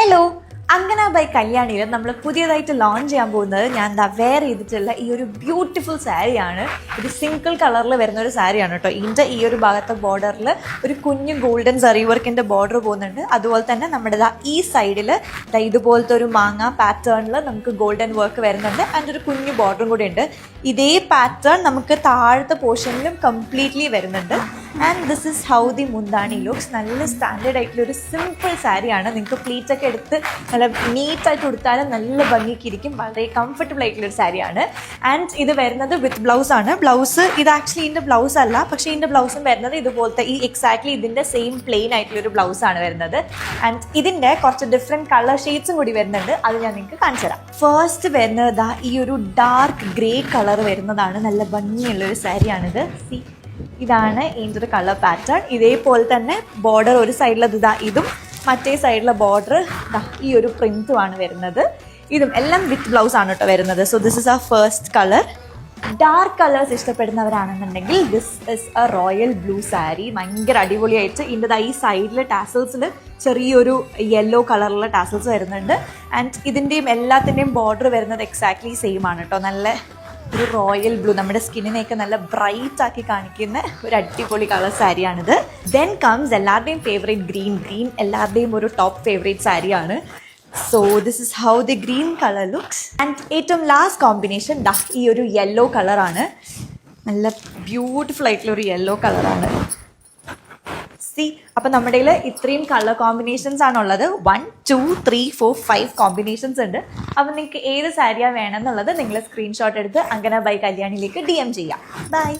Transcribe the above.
Hello, അങ്കന by കല്യാണിയിൽ നമ്മൾ പുതിയതായിട്ട് launch ചെയ്യാൻ പോകുന്നത് ഞാൻ വെയർ ചെയ്തിട്ടുള്ള ഈ ഒരു ബ്യൂട്ടിഫുൾ സാരിയാണ്. ഇത് സിംഗിൾ കളറിൽ വരുന്ന ഒരു സാരിയാണ് കേട്ടോ. ഇതിൻ്റെ ഈ ഒരു ഭാഗത്തെ ബോർഡറിൽ ഒരു കുഞ്ഞു ഗോൾഡൻ സറി വർക്കിൻ്റെ ബോർഡർ പോകുന്നുണ്ട്. അതുപോലെ തന്നെ നമ്മുടെ ഈ സൈഡിൽ ഇതുപോലത്തെ ഒരു മാങ്ങ പാറ്റേണിൽ നമുക്ക് ഗോൾഡൻ വർക്ക് വരുന്നുണ്ട്. ആൻഡ് ഒരു കുഞ്ഞു ബോർഡറും കൂടി ഉണ്ട്. ഇതേ പാറ്റേൺ നമുക്ക് താഴത്തെ പോർഷനിലും കംപ്ലീറ്റ്ലി വരുന്നുണ്ട്. And this is how the മുന്താണി ലുക്സ്. നല്ല സ്റ്റാൻഡേർഡ് ആയിട്ടുള്ള ഒരു സിമ്പിൾ സാരിയാണ്. നിങ്ങൾക്ക് പ്ലീറ്റൊക്കെ എടുത്ത് നല്ല നീറ്റായിട്ട് കൊടുത്താലും നല്ല ഭംഗിക്ക് ഇരിക്കും. വളരെ കംഫർട്ടബിൾ ആയിട്ടുള്ളൊരു സാരിയാണ്. ആൻഡ് ഇത് വരുന്നത് വിത്ത് ബ്ലൗസ് ആണ്. ബ്ലൗസ് ഇത് ആക്ച്വലി ഇതിൻ്റെ ബ്ലൗസ് അല്ല, പക്ഷേ ഇതിൻ്റെ ബ്ലൗസും വരുന്നത് ഇതുപോലത്തെ ഈ എക്സാക്ട്ലി ഇതിൻ്റെ സെയിം പ്ലെയിൻ ആയിട്ടുള്ളൊരു ബ്ലൗസാണ് വരുന്നത്. ആൻഡ് ഇതിൻ്റെ കുറച്ച് ഡിഫറെൻറ്റ് കളർ ഷെയ്ഡ്സും കൂടി വരുന്നുണ്ട്. അത് ഞാൻ നിങ്ങൾക്ക് കാണിച്ചു തരാം. ഫസ്റ്റ് വരുന്നത് ഈ ഒരു ഡാർക്ക് ഗ്രേ കളർ വരുന്നതാണ്. നല്ല ഭംഗിയുള്ളൊരു സാരിയാണിത്. ഇതാണ് ഇതിൻ്റെ ഒരു കളർ പാറ്റേൺ. ഇതേപോലെ തന്നെ ബോർഡർ ഒരു സൈഡിലത് ഇതും മറ്റേ സൈഡിലെ ബോർഡർ ഈ ഒരു പ്രിൻറ്റുമാണ് വരുന്നത്. ഇതും എല്ലാം വിത്ത് ബ്ലൗസ് ആണ് കേട്ടോ വരുന്നത്. So this is a first colour. Dark colours ഇഷ്ടപ്പെടുന്നവരാണെന്നുണ്ടെങ്കിൽ this is a royal blue sari. ഭയങ്കര അടിപൊളിയായിട്ട് ഇതിൻ്റെ ഈ സൈഡിൽ ടാസൽസിൽ ചെറിയൊരു യെല്ലോ കളറിലുള്ള ടാസൽസ് വരുന്നുണ്ട്. ആൻഡ് ഇതിൻ്റെയും എല്ലാത്തിൻ്റെയും ബോർഡർ വരുന്നത് എക്സാക്ട്ലി സെയിം ആണ് കേട്ടോ. നല്ല ഒരു റോയൽ ബ്ലൂ, നമ്മുടെ സ്കിന്നിനെയൊക്കെ നല്ല ബ്രൈറ്റ് ആക്കി കാണിക്കുന്ന ഒരു അടിപൊളി കളർ സാരിയാണിത്. ദെൻ കംസ് എല്ലാവരുടെയും ഫേവറേറ്റ് ഗ്രീൻ എല്ലാവരുടെയും ഒരു ടോപ്പ് ഫേവറേറ്റ് സാരിയാണ്. So this is how the green colour looks. And ഏറ്റവും ലാസ്റ്റ് കോമ്പിനേഷൻ ഈ ഒരു യെല്ലോ കളറാണ്. നല്ല ബ്യൂട്ടിഫുൾ ആയിട്ടുള്ള ഒരു യെല്ലോ കളറാണ്. അപ്പം നമ്മുടെ കയ്യിൽ ഇത്രയും കളർ കോമ്പിനേഷൻസ് ആണുള്ളത്. 1, 2, 3, 4, 5 കോമ്പിനേഷൻസ് ഉണ്ട്. അപ്പം നിങ്ങൾക്ക് ഏത് സാരിയാണ് വേണമെന്നുള്ളത് നിങ്ങൾ സ്ക്രീൻഷോട്ട് എടുത്ത് അങ്കന ബൈ കല്യാണിയിലേക്ക് DM ചെയ്യാം. ബൈ.